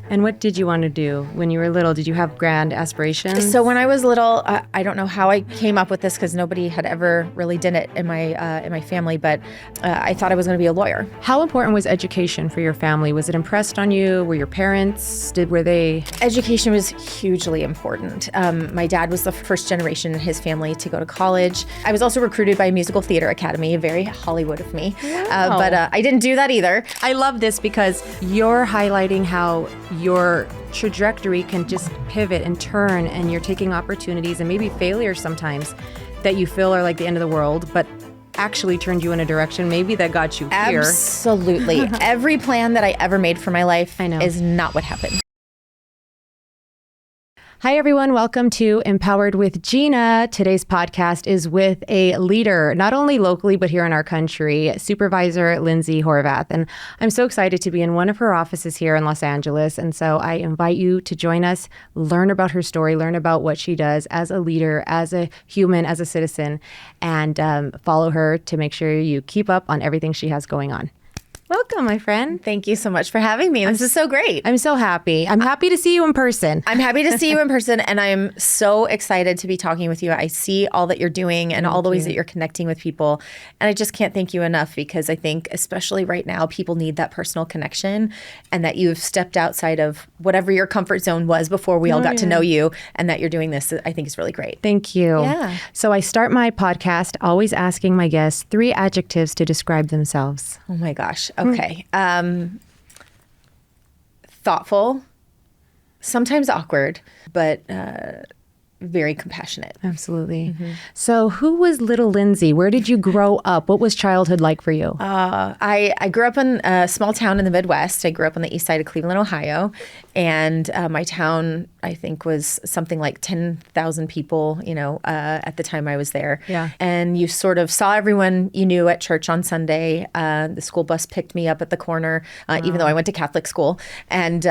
And what did you want to do when you were little? Did you have grand aspirations? So when I was little, I don't know how I came up with this because nobody had ever really done it in my family, but I thought I was going to be a lawyer. How important was education for your family? Was it impressed on you? Were your parents, were they? Education was hugely important. My dad was the first generation in his family to go to college. I was also recruited by a musical theater academy, very Hollywood of me. Wow. But I didn't do that either. I love this because you're highlighting how your trajectory can just pivot and turn, and you're taking opportunities and maybe failures sometimes that you feel are like the end of the world, but actually turned you in a direction maybe that got you here. Absolutely. Every plan that I ever made for my life is not what happened. Hi, everyone. Welcome to Empowered with Gina. Today's podcast is with a leader, not only locally, but here in our country, Supervisor Lindsey Horvath. And I'm so excited to be in one of her offices here in Los Angeles. And so I invite you to join us, learn about her story, learn about what she does as a leader, as a human, as a citizen, and follow her to make sure you keep up on everything she has going on. Welcome, my friend. Thank you so much for having me. This is so great. I'm so happy. I'm happy to see you in person. I'm happy to see you in person, and I'm so excited to be talking with you. I see all that you're doing and all the ways that you're connecting with people, and I just can't thank you enough because I think, especially right now, people need that personal connection, and that you've stepped outside of whatever your comfort zone was before we all got to know you, and that you're doing this, I think is really great. Thank you. Yeah. So I start my podcast always asking my guests 3 adjectives to describe themselves. Oh my gosh. Okay. Thoughtful, sometimes awkward, but very compassionate. Absolutely. Mm-hmm. So who was little Lindsey? Where did you grow up? What was childhood like for you? I grew up in a small town in the Midwest. I grew up on the east side of Cleveland, Ohio. And my town, I think, was something like 10,000 people, at the time I was there. Yeah. And you sort of saw everyone you knew at church on Sunday. The school bus picked me up at the corner, even though I went to Catholic school, and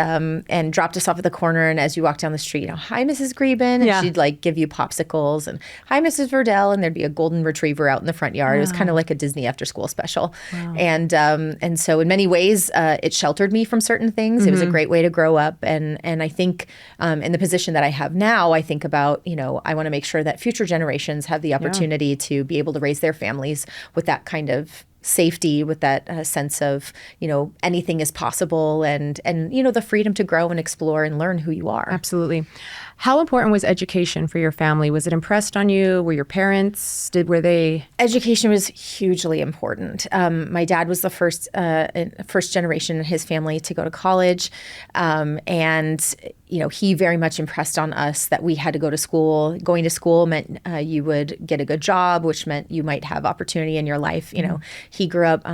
dropped us off at the corner. And as you walk down the street, hi, Mrs. Greben. And she'd give you popsicles, and hi, Mrs. Verdell. And there'd be a golden retriever out in the front yard. Wow. It was kind of like a Disney after school special. Wow. And so in many ways, it sheltered me from certain things. Mm-hmm. It was a great way to grow up. And I think in the position that I have now, I think about, I want to make sure that future generations have the opportunity to be able to raise their families with that kind of safety, with that sense of, anything is possible, and the freedom to grow and explore and learn who you are. Absolutely. How important was education for your family? Was it impressed on you? Were your parents, were they? Education was hugely important. My dad was the first generation in his family to go to college. And he very much impressed on us that we had to go to school. Going to school meant you would get a good job, which meant you might have opportunity in your life. He grew up,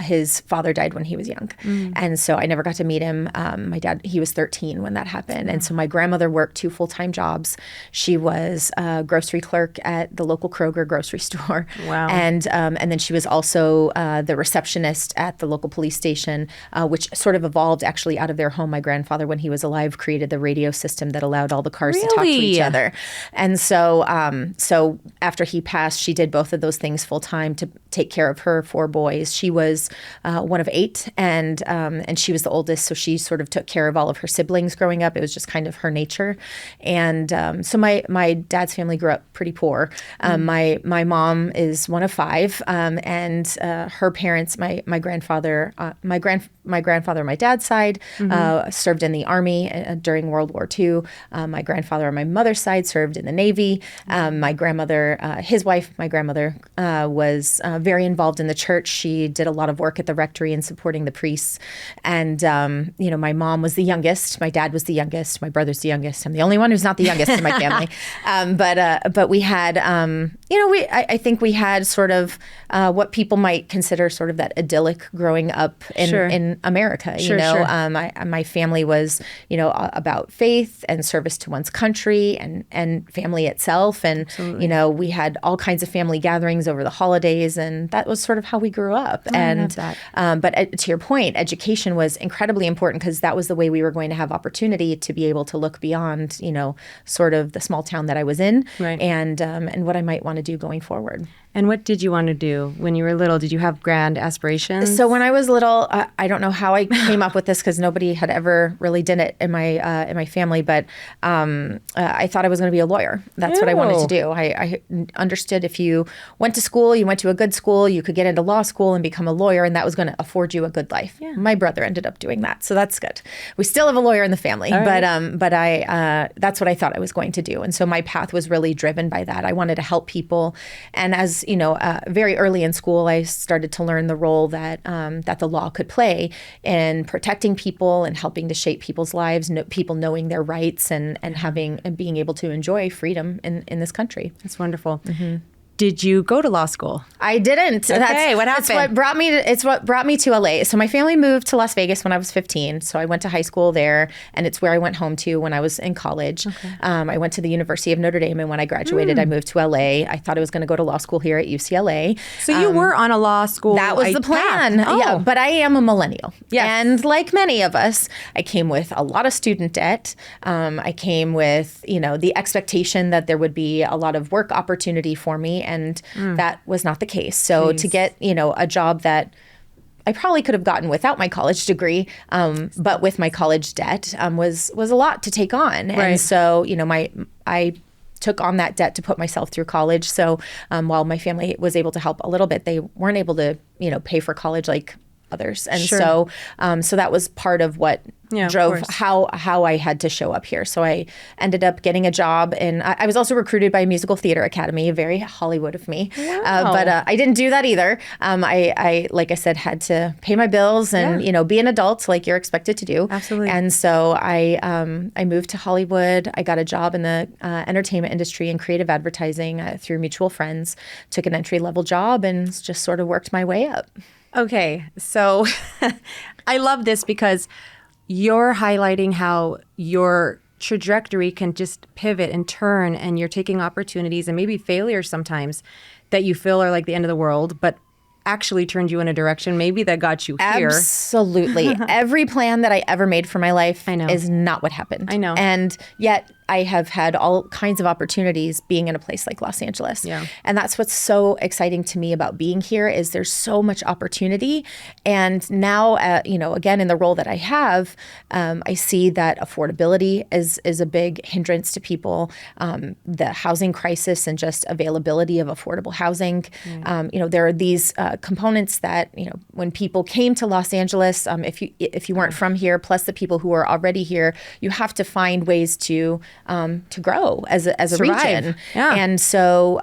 his father died when he was young. And so I never got to meet him. My dad, he was 13 when that happened. And so my grandmother worked 2 full-time jobs. She was a grocery clerk at the local Kroger grocery store. Wow. And then she was also the receptionist at the local police station, which sort of evolved actually out of their home. My grandfather, when he was alive, created the radio system that allowed all the cars to talk to each other. And so after he passed, she did both of those things full time to take care of her 4 boys. She was one of 8, and she was the oldest, so she sort of took care of all of her siblings growing up. It was just kind of her nature. And so my dad's family grew up pretty poor. My mom is one of 5, and her parents, my grandfather, my grandfather on my dad's side served in the Army during World War II. My grandfather on my mother's side served in the Navy. My grandmother, his wife, my grandmother, was very involved in the church. She did a lot of work at the rectory and supporting the priests. And, my mom was the youngest. My dad was the youngest. My brother's the youngest. I'm the only one who's not the youngest in my family. But we had, I think we had sort of what people might consider sort of that idyllic growing up in America. My family was, about faith and service to one's country and family itself. And, Absolutely. We had all kinds of family gatherings over the holidays, and that was sort of how we grew up. I love that. But to your point, education was incredibly important because that was the way we were going to have opportunity to be able to look beyond, sort of the small town that I was in, right. and what I might want to do going forward. And what did you want to do when you were little? Did you have grand aspirations? So when I was little, I don't know how I came up with this because nobody had ever really done it in my family, but I thought I was going to be a lawyer. That's what I wanted to do. I understood if you went to school, you went to a good school, you could get into law school and become a lawyer, and that was going to afford you a good life. Yeah. My brother ended up doing that, so that's good. We still have a lawyer in the family, but I that's what I thought I was going to do, and so my path was really driven by that. I wanted to help people, and as very early in school, I started to learn the role that the law could play in protecting people and helping to shape people's lives, people knowing their rights and being able to enjoy freedom in this country. That's wonderful. Mm-hmm. Did you go to law school? I didn't. Okay, what happened? It's what brought me to LA. So my family moved to Las Vegas when I was 15. So I went to high school there, and it's where I went home to when I was in college. Okay. I went to the University of Notre Dame, and when I graduated, I moved to LA. I thought I was going to go to law school here at UCLA. So you were on a law school. That was the plan. Oh. Yeah, but I am a millennial. Yes. And like many of us, I came with a lot of student debt. I came with, the expectation that there would be a lot of work opportunity for me. And that was not the case. So to get, a job that I probably could have gotten without my college degree, but with my college debt was a lot to take on. Right. And so, I took on that debt to put myself through college. So while my family was able to help a little bit, they weren't able to, pay for college like others. And so that was part of what drove how I had to show up here. So I ended up getting a job, and I was also recruited by a musical theater academy, very Hollywood of me. Wow. But I didn't do that either. I like I said, had to pay my bills and, be an adult like you're expected to do. Absolutely. And so I moved to Hollywood. I got a job in the entertainment industry and creative advertising through mutual friends, took an entry-level job and just sort of worked my way up. Okay. So I love this because you're highlighting how your trajectory can just pivot and turn, and you're taking opportunities and maybe failures sometimes that you feel are like the end of the world, but actually turned you in a direction maybe that got you here. Absolutely. Every plan that I ever made for my life is not what happened. I know. And yet I have had all kinds of opportunities being in a place like Los Angeles. Yeah. And that's what's so exciting to me about being here is there's so much opportunity. And now, again, in the role that I have, I see that affordability is a big hindrance to people. The housing crisis and just availability of affordable housing. There are these components that, when people came to Los Angeles, if you weren't from here, plus the people who are already here, you have to find ways to grow as a region. Yeah. And so,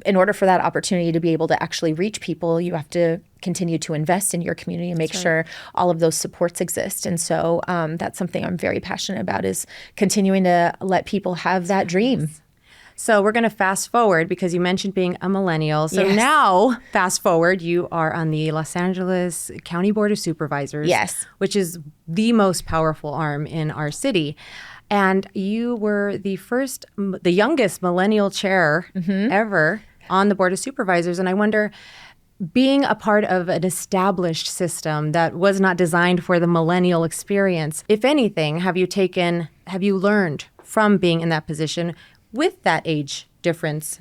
in order for that opportunity to be able to actually reach people, you have to continue to invest in your community and make sure all of those supports exist. And so that's something I'm very passionate about, is continuing to let people have that dream. So we're going to fast forward because you mentioned being a millennial. So now, fast forward, you are on the Los Angeles County Board of Supervisors, which is the most powerful arm in our city. And you were the youngest millennial chair ever on the Board of Supervisors. And I wonder, being a part of an established system that was not designed for the millennial experience, if anything, have you learned from being in that position with that age difference?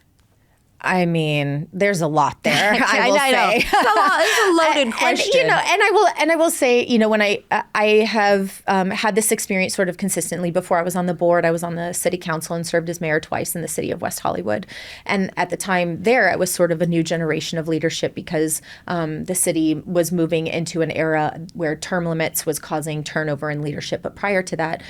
I mean, there's a lot there. I will say it's a loaded question. And I will say, when I have had this experience sort of consistently. Before I was on the board, I was on the city council and served as mayor twice in the city of West Hollywood. And at the time there, it was sort of a new generation of leadership because the city was moving into an era where term limits was causing turnover in leadership. But prior to that,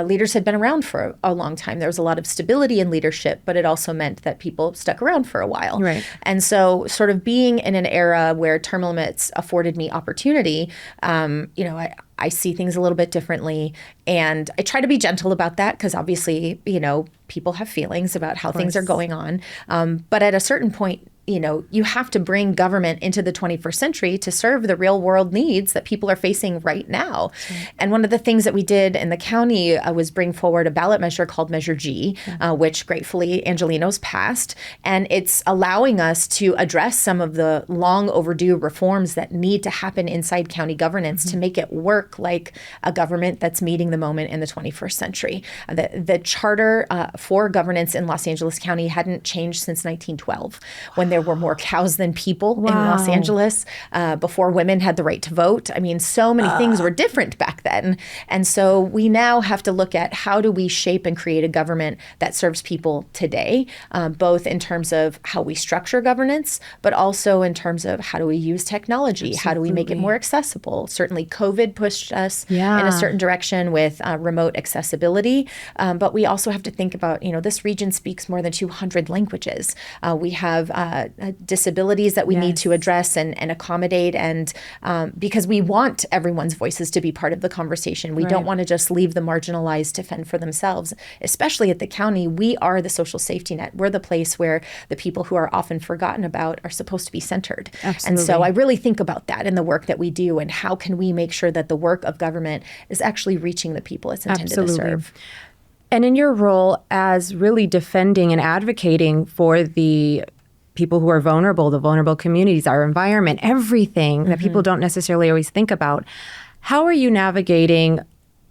leaders had been around for a long time. There was a lot of stability in leadership, but it also meant that people stuck around for a while. Right. And so sort of being in an era where term limits afforded me opportunity, I see things a little bit differently. And I try to be gentle about that because obviously, people have feelings about how things are going on. But at a certain point, you have to bring government into the 21st century to serve the real world needs that people are facing right now. Right. And one of the things that we did in the county was bring forward a ballot measure called Measure G, which gratefully Angelenos passed. And it's allowing us to address some of the long overdue reforms that need to happen inside county governance to make it work like a government that's meeting the moment in the 21st century. The charter for governance in Los Angeles County hadn't changed since 1912, when there were more cows than people in Los Angeles, before women had the right to vote. I mean, so many things were different back then. And so we now have to look at how do we shape and create a government that serves people today, both in terms of how we structure governance, but also in terms of how do we use technology? Absolutely. How do we make it more accessible? Certainly COVID pushed us in a certain direction with remote accessibility, but we also have to think about, this region speaks more than 200 languages. We have disabilities that we need to address and accommodate, and because we want everyone's voices to be part of the conversation. We don't want to just leave the marginalized to fend for themselves, especially at the county. We are the social safety net. We're the place where the people who are often forgotten about are supposed to be centered. Absolutely. And so I really think about that in the work that we do, and how can we make sure that the work of government is actually reaching the people it's intended to serve. And in your role as really defending and advocating for the people who are vulnerable, the vulnerable communities, our environment, everything that people don't necessarily always think about, how are you navigating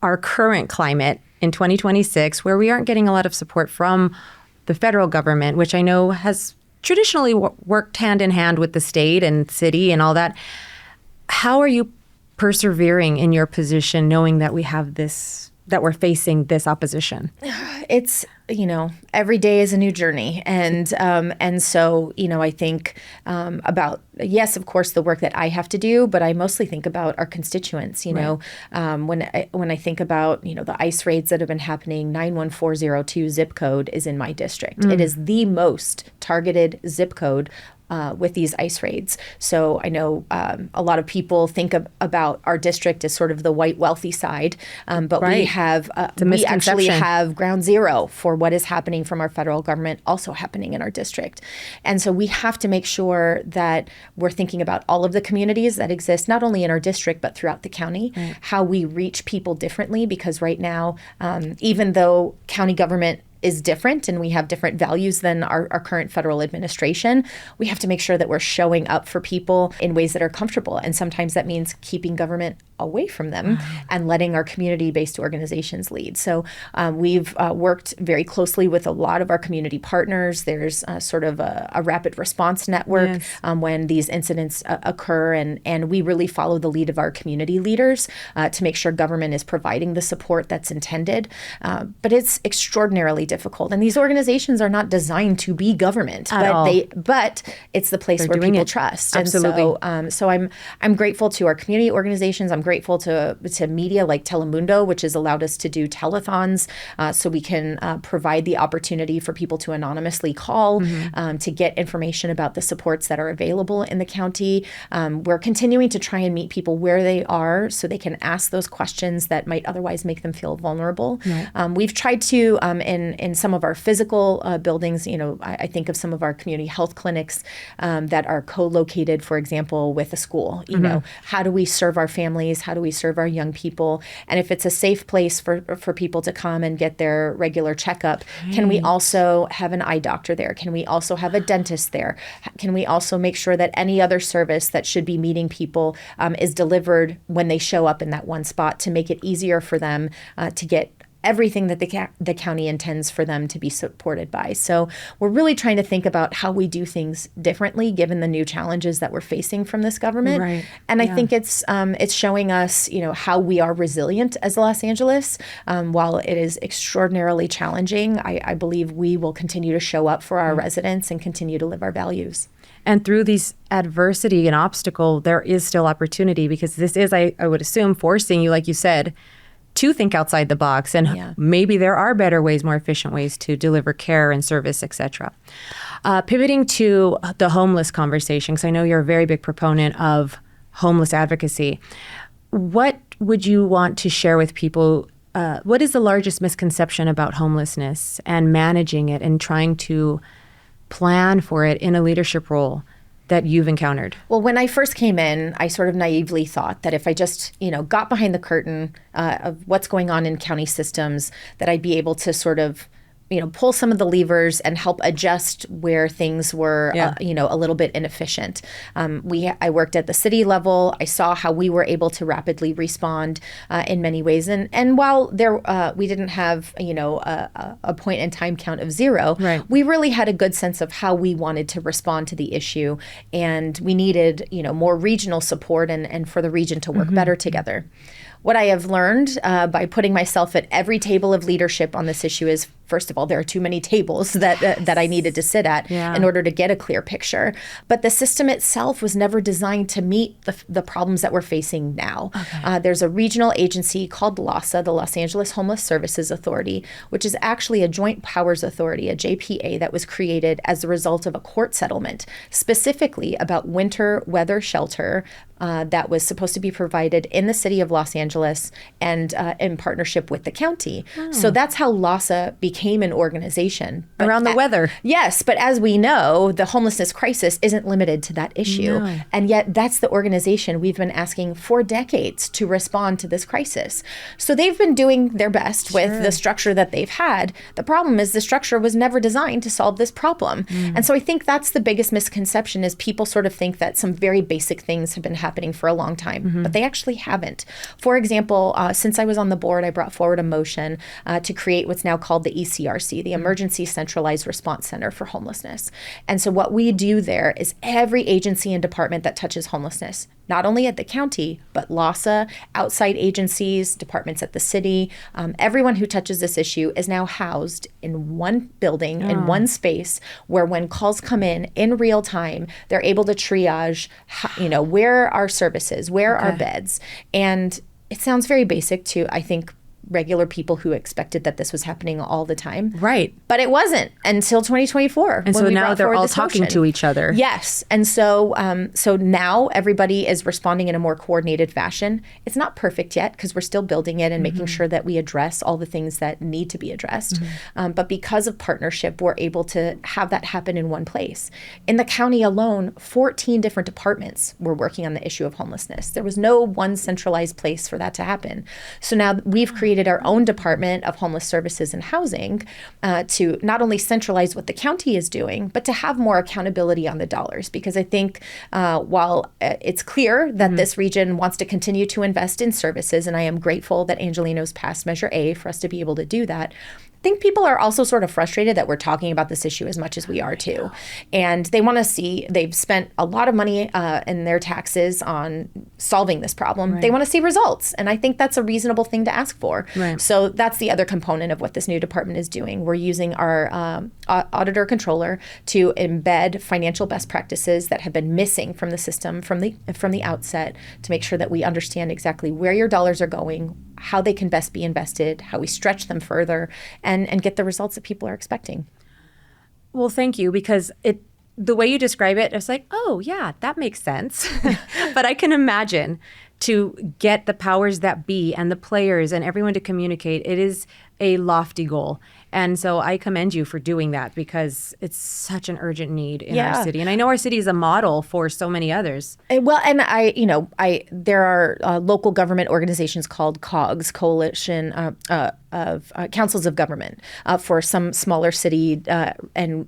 our current climate in 2026, where we aren't getting a lot of support from the federal government, which I know has traditionally worked hand in hand with the state and city and all that? How are you persevering in your position, knowing that we have this, that we're facing this opposition? It's, every day is a new journey. And so, I think about, yes, of course, the work that I have to do, but I mostly think about our constituents. When I think about, the ICE raids that have been happening, 91402 zip code is in my district. It is the most targeted zip code with these ICE raids. So I know a lot of people think about our district as sort of the white wealthy side, but we actually have ground zero for what is happening from our federal government also happening in our district. And so we have to make sure that we're thinking about all of the communities that exist, not only in our district, but throughout the county, how we reach people differently, because right now, even though county government is different and we have different values than our current federal administration, we have to make sure that we're showing up for people in ways that are comfortable. And sometimes that means keeping government away from them and letting our community-based organizations lead. So we've worked very closely with a lot of our community partners. There's sort of a rapid response network when these incidents occur, and we really follow the lead of our community leaders to make sure government is providing the support that's intended. But it's extraordinarily difficult. And these organizations are not designed to be government, but it's the place where people trust. Absolutely. And so I'm grateful to our community organizations. I'm grateful to media like Telemundo, which has allowed us to do telethons so we can provide the opportunity for people to anonymously call to get information about the supports that are available in the county. We're continuing to try and meet people where they are so they can ask those questions that might otherwise make them feel vulnerable. We've tried to, in some of our physical buildings, I think of some of our community health clinics that are co-located, for example, with a school. How do we serve our families? How do we serve our young people? And if it's a safe place for people to come and get their regular checkup, can we also have an eye doctor there? Can we also have a dentist there? Can we also make sure that any other service that should be meeting people is delivered when they show up in that one spot, to make it easier for them to get everything that the county intends for them to be supported by? So we're really trying to think about how we do things differently given the new challenges that we're facing from this government. And I think it's showing us, how we are resilient as Los Angeles. While it is extraordinarily challenging, I believe we will continue to show up for our residents and continue to live our values. And through these adversity and obstacle, there is still opportunity, because this is, I would assume, forcing you, like you said, to think outside the box, and maybe there are better ways, more efficient ways to deliver care and service, et cetera. Pivoting to the homeless conversation, because I know you're a very big proponent of homeless advocacy. What would you want to share with people? What is the largest misconception about homelessness and managing it and trying to plan for it in a leadership role that you've encountered? Well, when I first came in, I sort of naively thought that if I just, got behind the curtain of what's going on in county systems, that I'd be able to sort of pull some of the levers and help adjust where things were, a little bit inefficient. I worked at the city level. I saw how we were able to rapidly respond in many ways. And while we didn't have, a point in time count of 0, right, we really had a good sense of how we wanted to respond to the issue. And we needed, more regional support and for the region to work better together. What I have learned by putting myself at every table of leadership on this issue is, first of all, there are too many tables that I needed to sit at in order to get a clear picture. But the system itself was never designed to meet the problems that we're facing now. Okay. There's a regional agency called LAHSA, the Los Angeles Homeless Services Authority, which is actually a joint powers authority, a JPA, that was created as a result of a court settlement, specifically about winter weather shelter that was supposed to be provided in the city of Los Angeles and in partnership with the county. Oh. So that's how LAHSA became an organization. But around the weather. Yes, but as we know, the homelessness crisis isn't limited to that issue. No. And yet that's the organization we've been asking for decades to respond to this crisis. So they've been doing their best with the structure that they've had. The problem is the structure was never designed to solve this problem. And so I think that's the biggest misconception, is people sort of think that some very basic things have been happening for a long time, but they actually haven't. For example, since I was on the board, I brought forward a motion to create what's now called the ECRC, the Emergency Centralized Response Center for Homelessness. And so what we do there is every agency and department that touches homelessness, not only at the county, but LAHSA, outside agencies, departments at the city, everyone who touches this issue is now housed in one building, in one space, where when calls come in real time, they're able to triage, where are our services, where are beds. And it sounds very basic to, I think, regular people who expected that this was happening all the time. Right. But it wasn't until 2024. And so now they're all talking to each other. Yes. And so so now everybody is responding in a more coordinated fashion. It's not perfect yet because we're still building it and making sure that we address all the things that need to be addressed. But because of partnership, we're able to have that happen in one place. In the county alone, 14 different departments were working on the issue of homelessness. There was no one centralized place for that to happen. So now we've created our own Department of Homeless Services and Housing to not only centralize what the county is doing, but to have more accountability on the dollars. Because I think while it's clear that this region wants to continue to invest in services, and I am grateful that Angelino's passed Measure A for us to be able to do that, I think people are also sort of frustrated that we're talking about this issue as much as we are too. And they want to see, they've spent a lot of money in their taxes on solving this problem. Right. They want to see results. And I think that's a reasonable thing to ask for. Right. So that's the other component of what this new department is doing. We're using our auditor controller to embed financial best practices that have been missing from the system from the outset, to make sure that we understand exactly where your dollars are going, how they can best be invested, how we stretch them further, and get the results that people are expecting. Well, thank you, because the way you describe it, it's like, oh, yeah, that makes sense. But I can imagine to get the powers that be and the players and everyone to communicate, it is a lofty goal. And so I commend you for doing that, because it's such an urgent need in our city. And I know our city is a model for so many others. Well, and there are local government organizations called COGS, Coalition of Councils of Government, for some smaller city and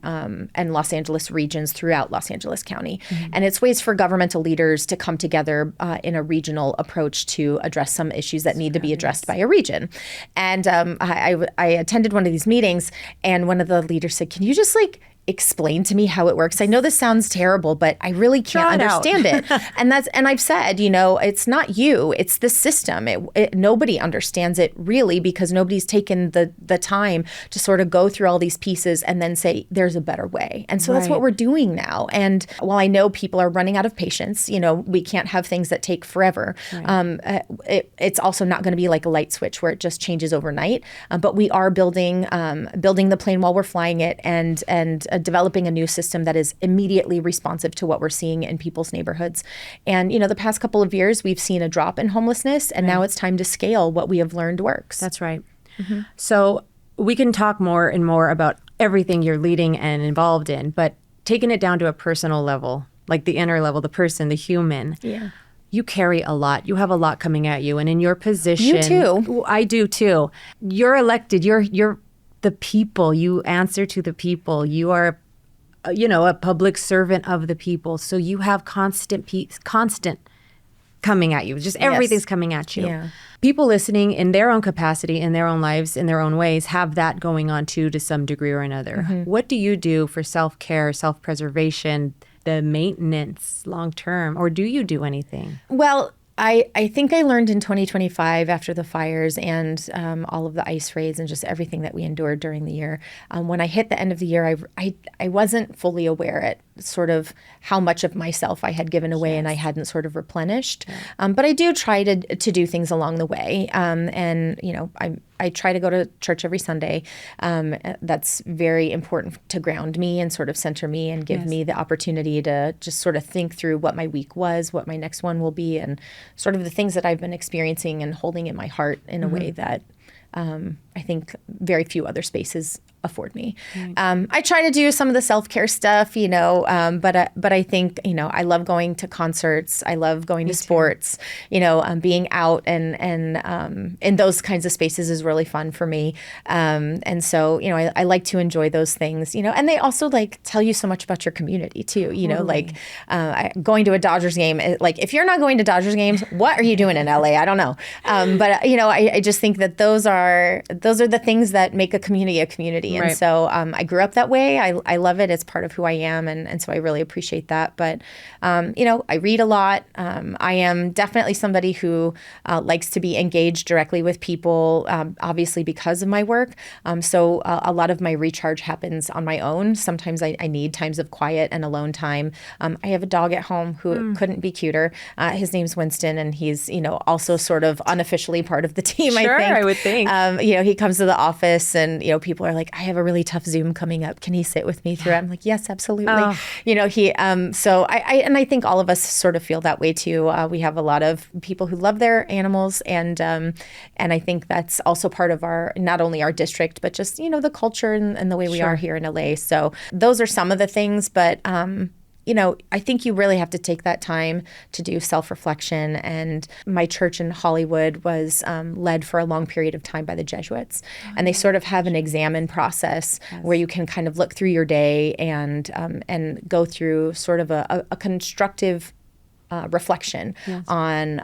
Los Angeles regions throughout Los Angeles County. And it's ways for governmental leaders to come together in a regional approach to address some issues that need to be addressed by a region. And I attended one of these meetings, and one of the leaders said, "Can you just explain to me how it works? I know this sounds terrible, but I really can't understand it." And I've said, it's not you, it's the system. Nobody understands it really, because nobody's taken the time to sort of go through all these pieces and then say, there's a better way. And so that's what we're doing now. And while I know people are running out of patience, we can't have things that take forever. Right. It's also not going to be like a light switch where it just changes overnight. But we are building the plane while we're flying it, and developing a new system that is immediately responsive to what we're seeing in people's neighborhoods. And, the past couple of years, we've seen a drop in homelessness, and now it's time to scale what we have learned works. That's right. So we can talk more and more about everything you're leading and involved in, but taking it down to a personal level, like the inner level, the person, the human. Yeah. You carry a lot. You have a lot coming at you. And in your position. You too. I do too. You're elected. You're the people. You answer to the people. You are, a public servant of the people. So you have constant coming at you. Just everything's coming at you. Yeah. People listening in their own capacity, in their own lives, in their own ways, have that going on too to some degree or another. Mm-hmm. What do you do for self-care, self-preservation, the maintenance long term, or do you do anything? Well, I think I learned in 2025 after the fires and all of the ice raids and just everything that we endured during the year. When I hit the end of the year, I wasn't fully aware at sort of how much of myself I had given away and I hadn't sort of replenished. Yeah. But I do try to do things along the way. And, I try to go to church every Sunday. That's very important to ground me and sort of center me and give me the opportunity to just sort of think through what my week was, what my next one will be, and sort of the things that I've been experiencing and holding in my heart in a way that I think very few other spaces afford me. Right. I try to do some of the self-care stuff, but I think, I love going to concerts. I love going to sports, being out and in those kinds of spaces is really fun for me. And so, I like to enjoy those things, and they also tell you so much about your community too, going to a Dodgers game, if you're not going to Dodgers games, what are you doing in LA? I don't know. But I just think that those are the things that make a community. And so I grew up that way. I love it. It's part of who I am. And so I really appreciate that. But, I read a lot. I am definitely somebody who likes to be engaged directly with people, obviously because of my work. So a lot of my recharge happens on my own. Sometimes I need times of quiet and alone time. I have a dog at home who couldn't be cuter. His name's Winston, and he's, also sort of unofficially part of the team, sure, I think. I would think. He comes to the office and, people are like, I have a really tough Zoom coming up. Can he sit with me through it? I'm like, yes, absolutely. Oh. So I think all of us sort of feel that way too. We have a lot of people who love their animals and I think that's also part of not only our district, but just, the culture and the way we are here in LA. So those are some of the things, but I think you really have to take that time to do self-reflection. And my church in Hollywood was led for a long period of time by the Jesuits. And they sort of have an examine process where you can kind of look through your day and go through sort of a constructive reflection on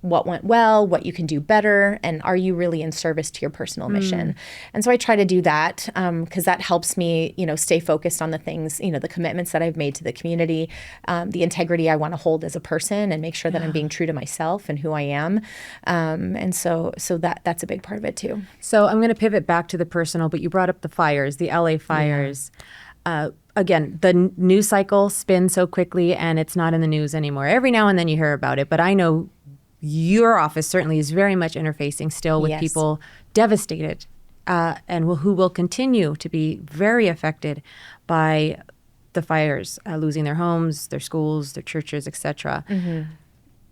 what went well, what you can do better, and are you really in service to your personal mission? And so I try to do that because that helps me, stay focused on the things, the commitments that I've made to the community, the integrity I want to hold as a person, and make sure that I'm being true to myself and who I am. And so that's a big part of it too. So I'm going to pivot back to the personal, but you brought up the fires, the LA fires. Again, the news cycle spins so quickly and it's not in the news anymore. Every now and then you hear about it, but I know your office certainly is very much interfacing still with people devastated and who will continue to be very affected by the fires, losing their homes, their schools, their churches, etc.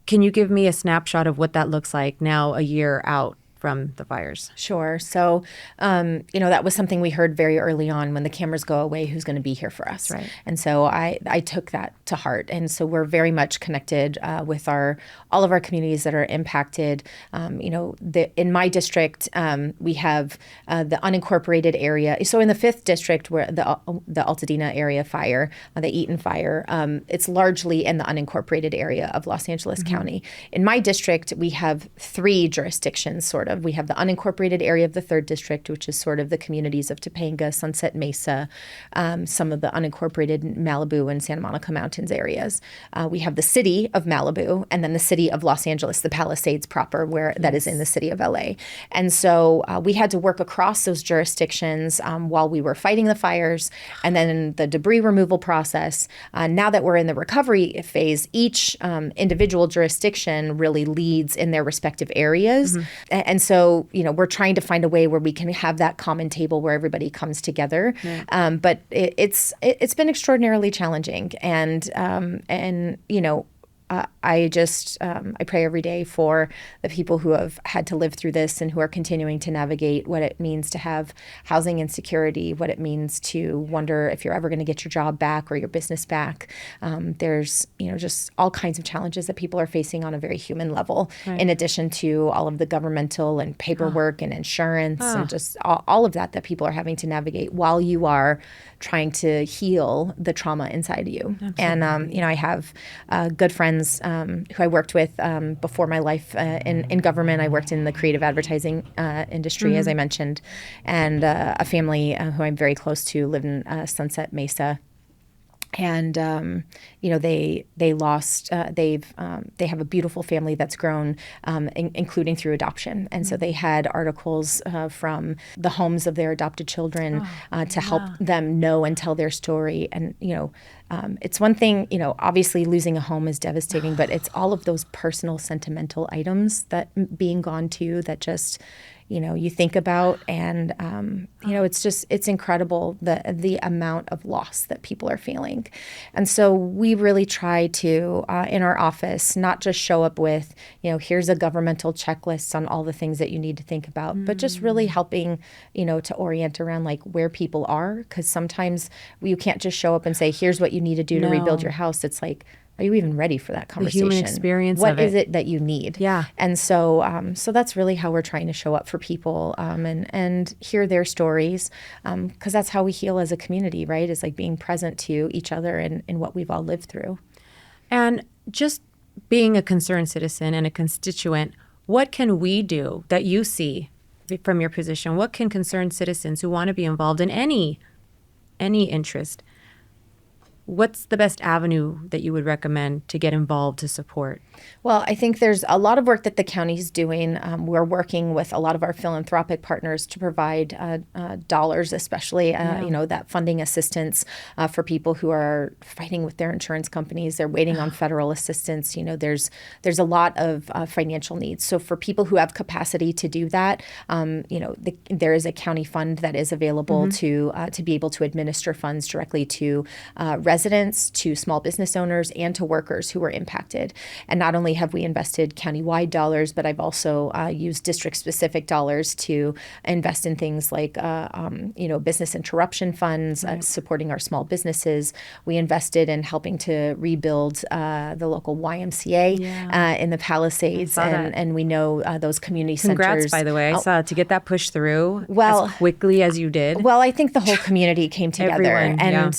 Can you give me a snapshot of what that looks like now a year out from the fires? Sure. So, that was something we heard very early on. When the cameras go away, who's going to be here for us? Right. And so I took that to heart. And so we're very much connected with all of our communities that are impacted. In my district, we have the unincorporated area. So in the 5th district, where the Altadena area fire, the Eaton fire, it's largely in the unincorporated area of Los Angeles County. In my district, we have 3 jurisdictions, sort of. We have the unincorporated area of the 3rd district, which is sort of the communities of Topanga, Sunset Mesa, some of the unincorporated Malibu and Santa Monica Mountains areas. We have the city of Malibu, and then the city of Los Angeles, the Palisades proper, where that is in the city of LA. And so we had to work across those jurisdictions while we were fighting the fires, and then the debris removal process. Now that we're in the recovery phase, each individual jurisdiction really leads in their respective areas. And so, we're trying to find a way where we can have that common table where everybody comes together. But it's been extraordinarily challenging. And I pray every day for the people who have had to live through this and who are continuing to navigate what it means to have housing insecurity, what it means to wonder if you're ever going to get your job back or your business back. There's, just all kinds of challenges that people are facing on a very human level, in addition to all of the governmental and paperwork and insurance and just all of that people are having to navigate while you are trying to heal the trauma inside you. Absolutely. And, I have good friends who I worked with before my life in government. I worked in the creative advertising industry, as I mentioned, and a family who I'm very close to lived in Sunset Mesa. And they have a beautiful family that's grown, including through adoption. And so they had articles from the homes of their adopted children to help them know and tell their story. And it's one thing, obviously losing a home is devastating, but it's all of those personal, sentimental items that being gone too that just you think about, and it's incredible the amount of loss that people are feeling. And so we really try to in our office not just show up with here's a governmental checklist on all the things that you need to think about, but just really helping to orient around like where people are, because sometimes you can't just show up and say here's what you need to do to rebuild your house. It's like, are you even ready for that conversation? The human experience What of it. is it that you need? Yeah. And so so that's really how we're trying to show up for people and hear their stories, because that's how we heal as a community, right? Is like being present to each other and what we've all lived through. And just being a concerned citizen and a constituent, what can we do that you see from your position? What can concerned citizens who want to be involved in any interest, what's the best avenue that you would recommend to get involved to support? Well, I think there's a lot of work that the county's doing. We're working with a lot of our philanthropic partners to provide dollars, especially, that funding assistance for people who are fighting with their insurance companies. They're waiting on federal assistance. There's a lot of financial needs. So for people who have capacity to do that, there is a county fund that is available to be able to administer funds directly to residents, to small business owners, and to workers who were impacted. And not only have we invested countywide dollars, but I've also used district-specific dollars to invest in things like, business interruption funds, supporting our small businesses. We invested in helping to rebuild the local YMCA in the Palisades, and we know those community Congrats, centers. by the way. I saw to get that pushed through as quickly as you did. Well, I think the whole community came together, Everyone,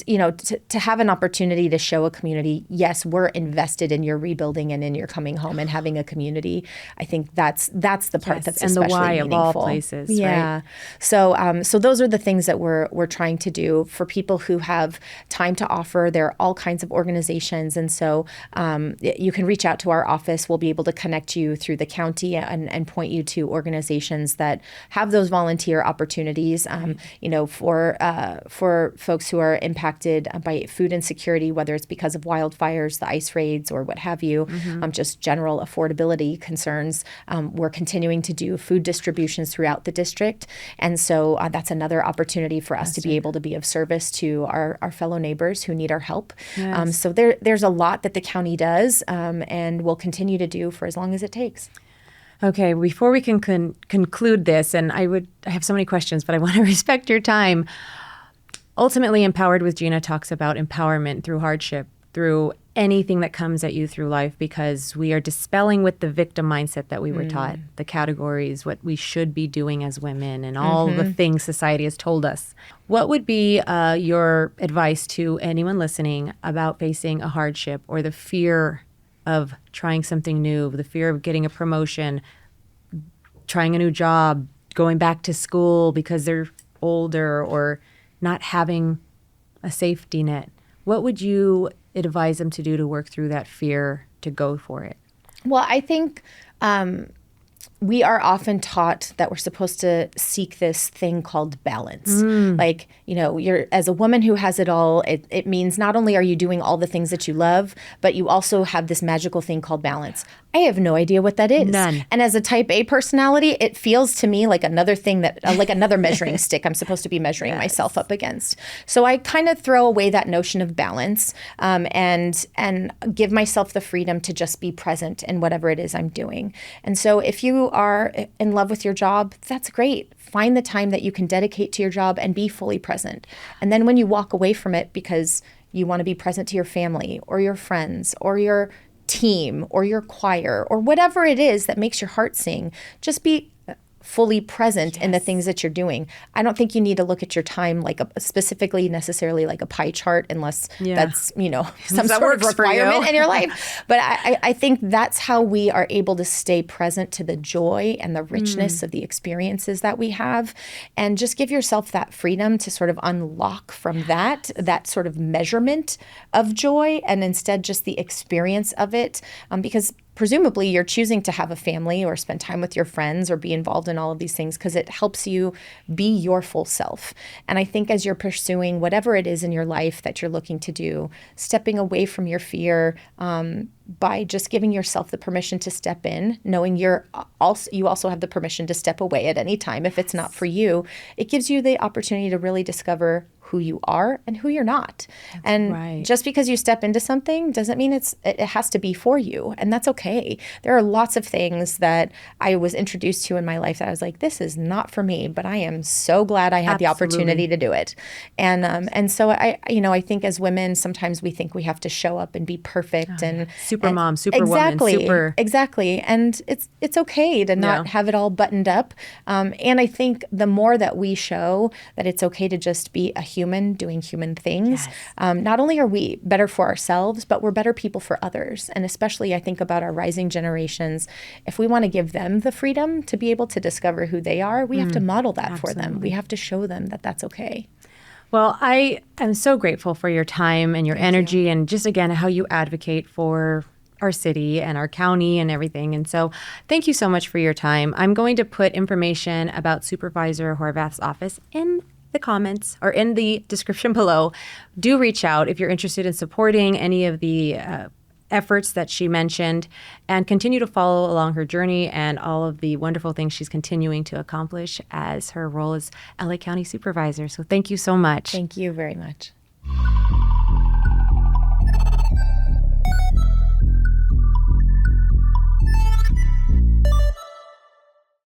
to have an opportunity to show a community, yes, we're invested in your rebuilding and in your coming home and having a community. I think that's the part that's and especially the why meaningful. of all places. Yeah. Right? So those are the things that we're trying to do for people who have time to offer. There are all kinds of organizations, and so you can reach out to our office. We'll be able to connect you through the county and point you to organizations that have those volunteer opportunities. For folks who are impacted by food insecurity, whether it's because of wildfires, the ice raids, or what have you, just general affordability concerns. We're continuing to do food distributions throughout the district. And so that's another opportunity for us to be able to be of service to our fellow neighbors who need our help. Yes. So there's a lot that the county does and will continue to do for as long as it takes. Okay, before we can conclude this, and I have so many questions, but I want to respect your time. Ultimately, Empowered with Gina talks about empowerment through hardship, through anything that comes at you through life, because we are dispelling with the victim mindset that we were taught, the categories, what we should be doing as women, and all the things society has told us. What would be your advice to anyone listening about facing a hardship or the fear of trying something new, the fear of getting a promotion, trying a new job, going back to school because they're older, or not having a safety net? What would you advise them to do to work through that fear to go for it? Well, I think we are often taught that we're supposed to seek this thing called balance. Like, you're, as a woman who has it all, it means not only are you doing all the things that you love, but you also have this magical thing called balance. I have no idea what that is. None. And as a type A personality, it feels to me like another thing that, like another measuring stick I'm supposed to be measuring myself up against. So I kind of throw away that notion of balance, and give myself the freedom to just be present in whatever it is I'm doing. And so if you are in love with your job, that's great. Find the time that you can dedicate to your job and be fully present. And then when you walk away from it because you want to be present to your family or your friends or your team or your choir or whatever it is that makes your heart sing, just be fully present in the things that you're doing. I don't think you need to look at your time like specifically necessarily like a pie chart, unless that's, some sort of requirement in your life. But I think that's how we are able to stay present to the joy and the richness of the experiences that we have. And just give yourself that freedom to sort of unlock from that sort of measurement of joy, and instead just the experience of it. Because presumably you're choosing to have a family or spend time with your friends or be involved in all of these things because it helps you be your full self. And I think as you're pursuing whatever it is in your life that you're looking to do, stepping away from your fear, by just giving yourself the permission to step in, knowing you also have the permission to step away at any time if it's not for you, it gives you the opportunity to really discover who you are and who you're not. Just because you step into something doesn't mean it has to be for you. And that's okay. There are lots of things that I was introduced to in my life that I was like, this is not for me, but I am so glad I had the opportunity to do it. And so I think as women, sometimes we think we have to show up and be perfect and super mom, super woman, super. Exactly. And it's okay to not have it all buttoned up. And I think the more that we show that it's okay to just be a human doing human things, not only are we better for ourselves, but we're better people for others. And especially I think about our rising generations. If we want to give them the freedom to be able to discover who they are, we have to model that for them. We have to show them that that's okay. Well, I am so grateful for your time and your energy and just, again, how you advocate for our city and our county and everything. And so thank you so much for your time. I'm going to put information about Supervisor Horvath's office in the comments or in the description below. Do reach out if you're interested in supporting any of the efforts that she mentioned, and continue to follow along her journey and all of the wonderful things she's continuing to accomplish as her role as LA County Supervisor. So thank you so much. Thank you very much.